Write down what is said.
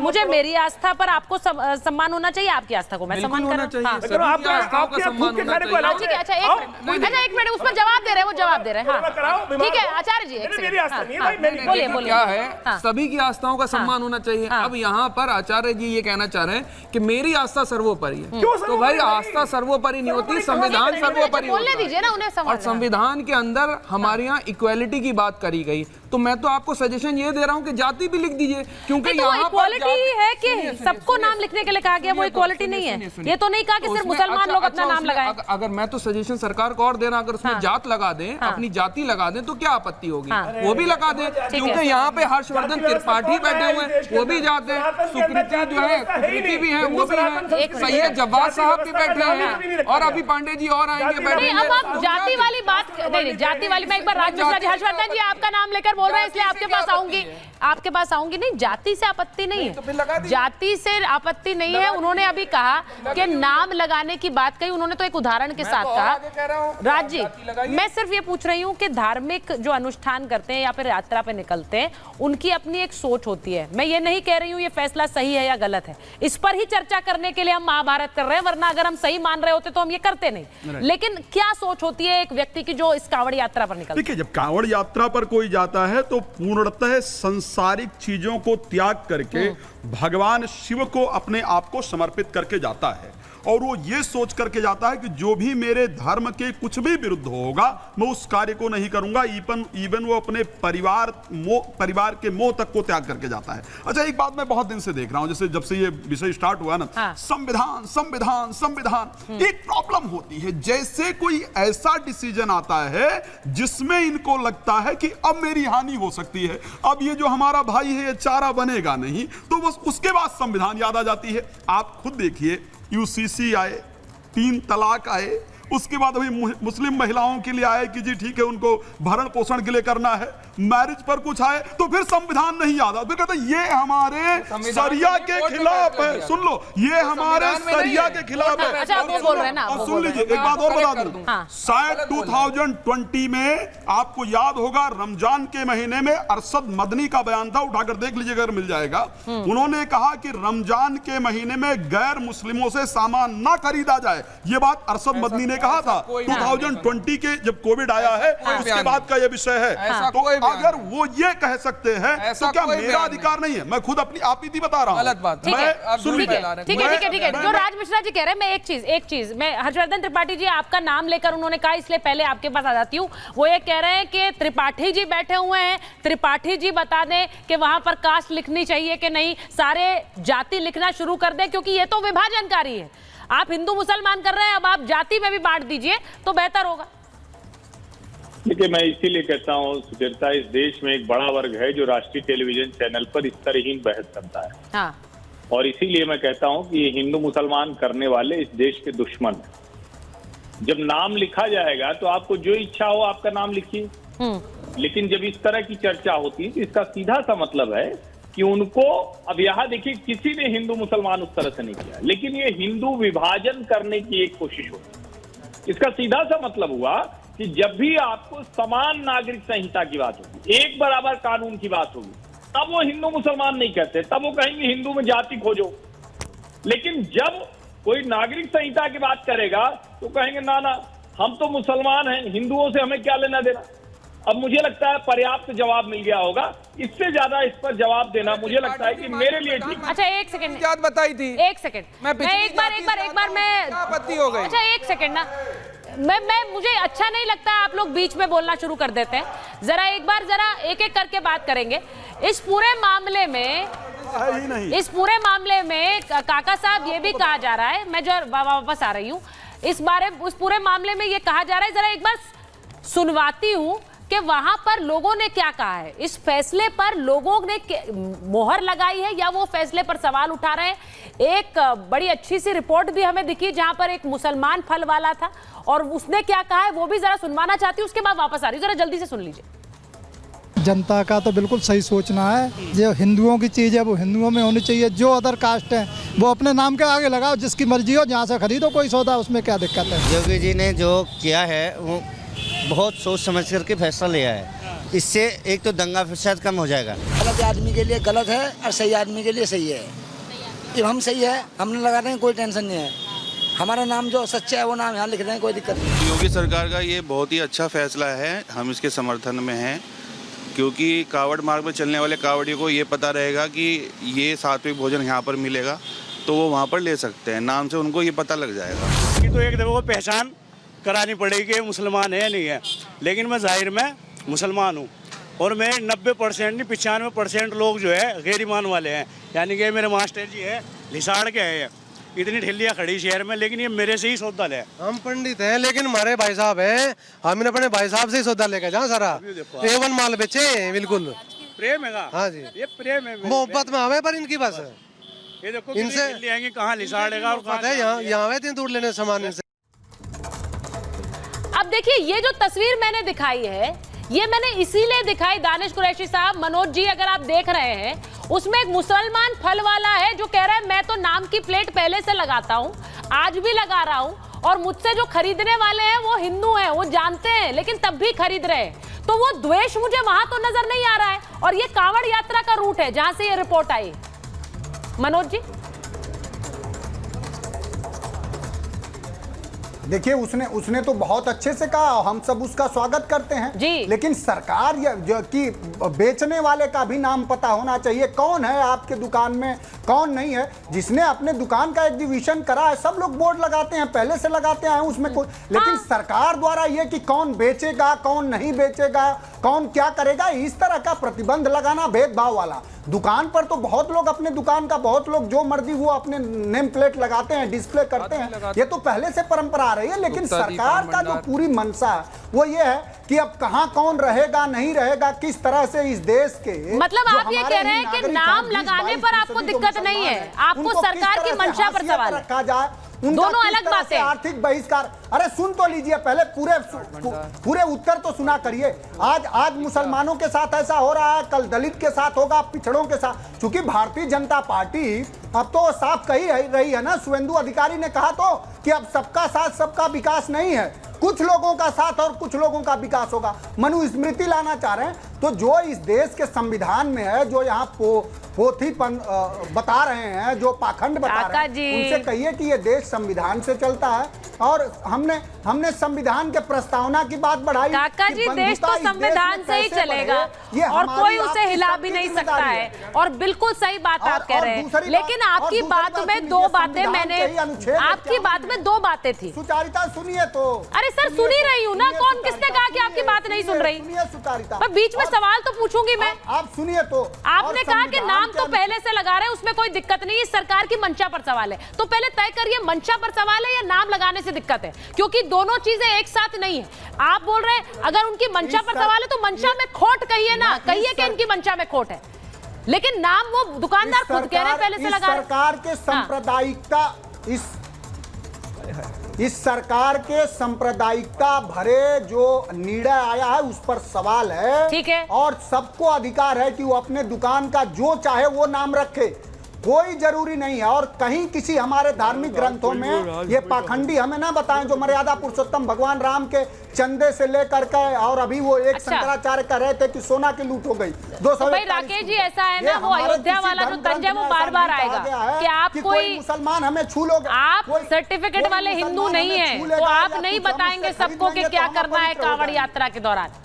मुझे मेरी आस्था पर आपको सम्मान होना चाहिए, आपकी आस्था को मैं सम्मान होना करूं। चाहिए, हाँ। सभी की आस्थाओं का सम्मान होना चाहिए। ठीक है, अच्छा एक मिनट, उस पर जवाब दे रहे हैं, वो जवाब दे रहे हैं। हाँ ठीक है आचार्य जी, एक सेकंड बोलिए बोलिए। क्या है, सभी की आस्थाओं का सम्मान होना चाहिए। अब यहाँ पर आचार्य जी ये कहना चाह रहे हैं कि मेरी आस्था सर्वोपरि है, तो भाई आस्था सर्वोपरि नहीं होती, संविधान सर्वोपरि बोलने दीजिए ना उन्हें। और संविधान के अंदर हमारे यहाँ इक्वालिटी की बात करी गई, तो मैं तो आपको सजेशन ये दे रहा हूँ कि जाति भी लिख दीजिए, क्योंकि यहाँ इक्वालिटी है कि सबको नाम लिखने के लिए कहा गया, वो इक्वालिटी नहीं है। ये तो नहीं कहा कि सिर्फ मुसलमान लोग अपना नाम लगाएं। अगर मैं तो सजेशन सरकार को और दे रहा, अगर उसमें जात लगा दें, अपनी जाति लगा दें, तो क्या आपत्ति होगी? वो भी लगा दें, क्योंकि यहाँ पे हर्षवर्धन त्रिपाठी बैठे हुए हैं, वो भी जाते हैं, सुकृति जो है सुकृति भी है, वो भी है, सैयद जवाद साहब भी बैठे हैं, और अभी पांडे जी और आएंगे बैठे। अब आप जाति वाली बात नहीं, जाति वाली मैं एक बार राज मिश्रा जी, हर्षवर्धन जी आपका नाम लेकर बोल रहे हैं, इसलिए आपके पास आऊंगी, आपके पास आऊंगी। नहीं, जाति से आपत्ति नहीं है, जाति से आपत्ति नहीं है। उन्होंने अभी कहा कि नाम लगाने की बात कही, उन्होंने तो एक उदाहरण के साथ कहा। राज जी, मैं सिर्फ ये पूछ रही हूँ कि धार्मिक जो अनुष्ठान करते हैं या फिर यात्रा पे निकलते हैं, उनकी अपनी एक सोच होती है। मैं ये नहीं कह रही हूँ ये फैसला सही है या गलत है, इस पर ही चर्चा करने के लिए हम महाभारत कर रहे हैं, वरना अगर हम सही मान रहे होते तो हम ये करते नहीं। लेकिन क्या सोच होती है एक व्यक्ति की जो इस कांवड़ यात्रा पर निकलता है? देखिए, जब कांवड़ यात्रा पर कोई जाता है तो पूर्णतः सांसारिक चीजों को त्याग करके भगवान शिव को अपने आप को समर्पित करके जाता है, और वो ये सोच करके जाता है कि जो भी मेरे धर्म के कुछ भी विरुद्ध होगा मैं उस कार्य को नहीं करूंगा। इवन वो अपने परिवार के मोह तक को त्याग करके जाता है। अच्छा, एक बात मैं बहुत दिन से देख रहा हूं, जैसे जब से ये विषय स्टार्ट हुआ ना, संविधान संविधान संविधान, एक प्रॉब्लम होती है, जैसे कोई ऐसा डिसीजन आता है जिसमें इनको लगता है कि अब मेरी हानि हो सकती है, अब ये जो हमारा भाई है ये चारा बनेगा नहीं, तो बस उसके बाद संविधान याद आ जाती है। आप खुद देखिए, यूसीसी आए, 3 तलाक आए, उसके बाद अभी मुस्लिम महिलाओं के लिए आए कि जी ठीक है उनको भरण पोषण के लिए करना है, मैरिज पर कुछ आए तो फिर संविधान नहीं याद आता, फिर कहते ये हमारे सरिया के खिलाफ है। सुन लो, ये हमारे सरिया के खिलाफ है। अच्छा, वो बोल रहे हैं ना, और सुन लीजिए, एक बात और बता दूं, शायद 2020 में आपको याद होगा, रमजान के महीने में अरशद मदनी का बयान था, उठाकर देख लीजिए अगर मिल जाएगा। उन्होंने कहा कि रमजान के महीने में गैर मुस्लिमों से सामान ना खरीदा जाए, ये बात अरशद मदनी ने कहा था। 2020 के जब कोविड आया है उसके बाद का ये विषय है। तो अगर वो ये कह सकते हैं तो क्या मेरा अधिकार नहीं है? मैं खुद अपनी आपीति बता रहा हूं। गलत बात। ठीक है। जो राज मिश्रा जी कह रहे हैं, मैं एक चीज मैं हर्षवर्धन त्रिपाठी जी आपका नाम लेकर उन्होंने कहा, इसलिए पहले आपके पास आ जाती हूँ। वो ये कह रहे हैं कि त्रिपाठी जी बैठे हुए हैं, त्रिपाठी जी बता दें कि वहां पर कास्ट लिखनी चाहिए कि नहीं, सारे जाति लिखना शुरू कर दें, क्योंकि ये तो विभाजनकारी है। आप हिंदू मुसलमान कर रहे हैं, अब आप जाति में भी बांट दीजिए तो बेहतर होगा। देखिए, मैं इसीलिए कहता हूँ सुचेता, इस देश में एक बड़ा वर्ग है जो राष्ट्रीय टेलीविजन चैनल पर इस तरहीन बहस करता है। हाँ। और इसीलिए मैं कहता हूँ कि ये हिंदू मुसलमान करने वाले इस देश के दुश्मन हैं। जब नाम लिखा जाएगा तो आपको जो इच्छा हो आपका नाम लिखिए, लेकिन जब इस तरह की चर्चा होती है तो इसका सीधा सा मतलब है कि उनको, अब यहाँ देखिए किसी ने हिंदू मुसलमान उस तरह से नहीं किया, लेकिन ये हिंदू विभाजन करने की एक कोशिश होती। इसका सीधा सा मतलब हुआ कि जब भी आपको समान नागरिक संहिता की बात होगी, एक बराबर कानून की बात होगी, तब वो हिंदू मुसलमान नहीं कहते, तब वो कहेंगे हिंदू में जाति खोजो। लेकिन जब कोई नागरिक संहिता की बात करेगा तो कहेंगे ना ना, हम तो मुसलमान हैं, हिंदुओं से हमें क्या लेना देना। अब मुझे लगता है पर्याप्त जवाब मिल गया होगा, इससे ज्यादा इस पर जवाब देना मुझे लगता है कि मेरे लिए ठीक। अच्छा, एक सेकंड, क्या बताई थी? एक सेकंड, मैं एक बार मैं आपत्ति हो गई। अच्छा, एक सेकंड ना, मैं मुझे अच्छा नहीं लगता आप लोग बीच में बोलना शुरू कर देते हैं। जरा एक एक करके बात करेंगे। इस पूरे मामले में काका साहब ये भी कहा जा रहा है, मैं जो वापस आ रही हूँ, उस पूरे मामले में ये कहा जा रहा है, जरा एक बार सुनवाती हूँ कि वहां पर लोगों ने क्या कहा है, इस फैसले पर लोगों ने मोहर लगाई है या वो फैसले पर सवाल उठा रहे हैं। एक बड़ी अच्छी सी रिपोर्ट भी हमें दिखी जहां पर एक मुसलमान फल वाला था और उसने क्या कहा है वो भी जरा सुनवाना चाहती हूँ, उसके बाद वापस आ रही हूँ, जरा जल्दी से सुन लीजिए। जनता का तो बिल्कुल सही सोचना है, जो हिंदुओं की चीज़ है वो हिंदुओं में होनी चाहिए, जो अदर कास्ट है वो अपने नाम के आगे लगाओ, जिसकी मर्जी हो जहाँ से खरीदो कोई सौदा, उसमें क्या दिक्कत है। योगी जी ने जो किया है वो बहुत सोच समझ करके फैसला लिया है, इससे एक तो दंगा फसाद कम हो जाएगा। गलत आदमी के लिए गलत है और सही आदमी के लिए सही है। ये हम सही है, हमने लगा रहे हैं, कोई टेंशन नहीं है। हमारा नाम जो सच्चा है वो नाम यहाँ लिख रहे हैं, कोई दिक्कत नहीं। योगी सरकार का ये बहुत ही अच्छा फैसला है, हम इसके समर्थन में हैं, क्योंकि कावड़ मार्ग में चलने वाले कावड़ियों को ये पता रहेगा कि ये सात्विक भोजन यहाँ पर मिलेगा, तो वो वहाँ पर ले सकते हैं। नाम से उनको ये पता लग जाएगा। कि तो एक देखो को पहचान करानी पड़ेगी कि मुसलमान है नहीं है, लेकिन मैं जाहिर में मुसलमान हूँ और मैं 90% नहीं 95% लोग जो है गैर ईमान वाले हैं। यानी कि मेरे मास्टर जी है लिसाड़ के है, इतनी ठेलियाँ खड़ी शहर में, लेकिन ये मेरे से ही सौदा ले। हम पंडित हैं लेकिन हमारे भाई साहब हैं, हमने अपने भाई साहब से ही सौदा लेकर जाओ सारा A1 माल बेचे। बिल्कुल प्रेम है। हाँ जी, ये प्रेम है, मोहब्बत में हमें, पर इनकी बस है। ये देखो इनसे कहाँ लिसाड़ेगा और पता है यहाँ इतनी दूर लेने सामान इनसे। अब देखिए ये जो तस्वीर मैंने दिखाई है, ये मैंने इसीलिए दिखाई, दानिश कुरैशी साहब, मनोज जी, अगर आप देख रहे हैं, उसमें एक मुसलमान फल वाला है जो कह रहा है मैं तो नाम की प्लेट पहले से लगाता हूं, आज भी लगा रहा हूं, और मुझसे जो खरीदने वाले हैं वो हिंदू हैं, वो जानते हैं, लेकिन तब भी खरीद रहे हैं। तो वो द्वेष मुझे वहां तो नजर नहीं आ रहा है। और ये कांवड़ यात्रा का रूट है जहां से ये रिपोर्ट आई। मनोज जी, देखिए उसने तो बहुत अच्छे से कहा, हम सब उसका स्वागत करते हैं जी। लेकिन सरकार जो कि बेचने वाले का भी नाम पता होना चाहिए, कौन है आपके दुकान में, कौन नहीं है। जिसने अपने दुकान का एग्जीबिशन करा है, सब लोग बोर्ड लगाते हैं, पहले से लगाते हैं, उसमें कोई, लेकिन सरकार द्वारा ये कि कौन बेचेगा कौन नहीं बेचेगा, कौन क्या करेगा, इस तरह का प्रतिबंध लगाना भेदभाव वाला। दुकान पर तो बहुत लोग अपने दुकान का, बहुत लोग जो मर्जी वो अपने नेम प्लेट लगाते हैं, डिस्प्ले करते हैं, ये तो पहले से परंपरा आ रही है। लेकिन सरकार का जो पूरी मंशा वो ये है कि अब कहाँ कौन रहेगा नहीं रहेगा, किस तरह से इस देश के, मतलब आप ये कह रहे हैं कि नाम लगाने पर आपको दिक्कत नहीं है, आपको सरकार की मंशा पर सवाल है। रखा जाए, दोनों अलग बातें। आर्थिक बहिष्कार, अरे सुन तो लीजिए पहले, पूरे उत्तर तो सुना करिए। आज मुसलमानों के साथ ऐसा हो रहा है, कल दलित के साथ होगा, पिछड़ों के साथ। चूंकि भारतीय जनता पार्टी अब तो साफ कही रही है ना, शुभेंदु अधिकारी ने कहा तो कि अब सबका साथ सबका विकास नहीं है, कुछ लोगों का साथ और कुछ लोगों का विकास होगा। मनुस्मृति लाना चाह रहे हैं, तो जो इस देश के संविधान में है, जो यहाँ पोथीपन बता रहे हैं, जो पाखंड बता रहे हैं, उनसे कहिए कि ये देश संविधान से चलता है। और हमने संविधान के प्रस्तावना की बात बढ़ाई। काका जी, देश तो संविधान से ही चलेगा और कोई उसे हिला भी नहीं सकता है। और बिल्कुल सही बात आप कह रहे हैं, लेकिन आपकी बात में दो बातें, मैंने आपकी बात में दो बातें थी। सुचारिता सुनिए तो। अरे सर सुन ही रही हूँ ना, कौन किसने कहा कि आपकी बात नहीं सुन रही? मैं बीच में सवाल तो पूछूंगी मैं। आप सुनिए तो। आपने कहा कि नाम तो पहले से लगा रहे हैं, उसमें कोई दिक्कत नहीं है, सरकार की मंशा पर सवाल है। तो पहले तय करिए मंशा पर सवाल है या नाम लगाने से दिक्कत है, क्योंकि दोनों चीजें एक साथ नहीं है। आप बोल रहे हैं अगर उनकी मंशा पर सवाल है तो मंशा में खोट कहिए ना, कहिए कि इनकी मंशा में खोट है, लेकिन नाम वो दुकानदार खुद कह रहे हैं पहले से लगा रहे। सरकार के सांप्रदायिकता, इस सरकार के सांप्रदायिकता भरे जो निर्णय आया है उस पर सवाल है। ठीक है। और सबको अधिकार है कि वो अपने दुकान का जो चाहे वो नाम रखे, कोई जरूरी नहीं है। और कहीं किसी हमारे धार्मिक ग्रंथों में ये पाखंडी हमें ना बताएं, जो मर्यादा पुरुषोत्तम भगवान राम के चंदे से लेकर के, और अभी वो एक शंकराचार्य कह रहे थे कि सोना की लूट हो गई। भाई राकेश जी, ऐसा है ना, वो अयोध्या वाला जो तंज है वो बार बार आएगा कि आप कोई मुसलमान हमें छू लोगे, आप सर्टिफिकेट वाले हिंदू नहीं है, तो आप नहीं बताएंगे सबको कि क्या करना है कांवड़ यात्रा के दौरान।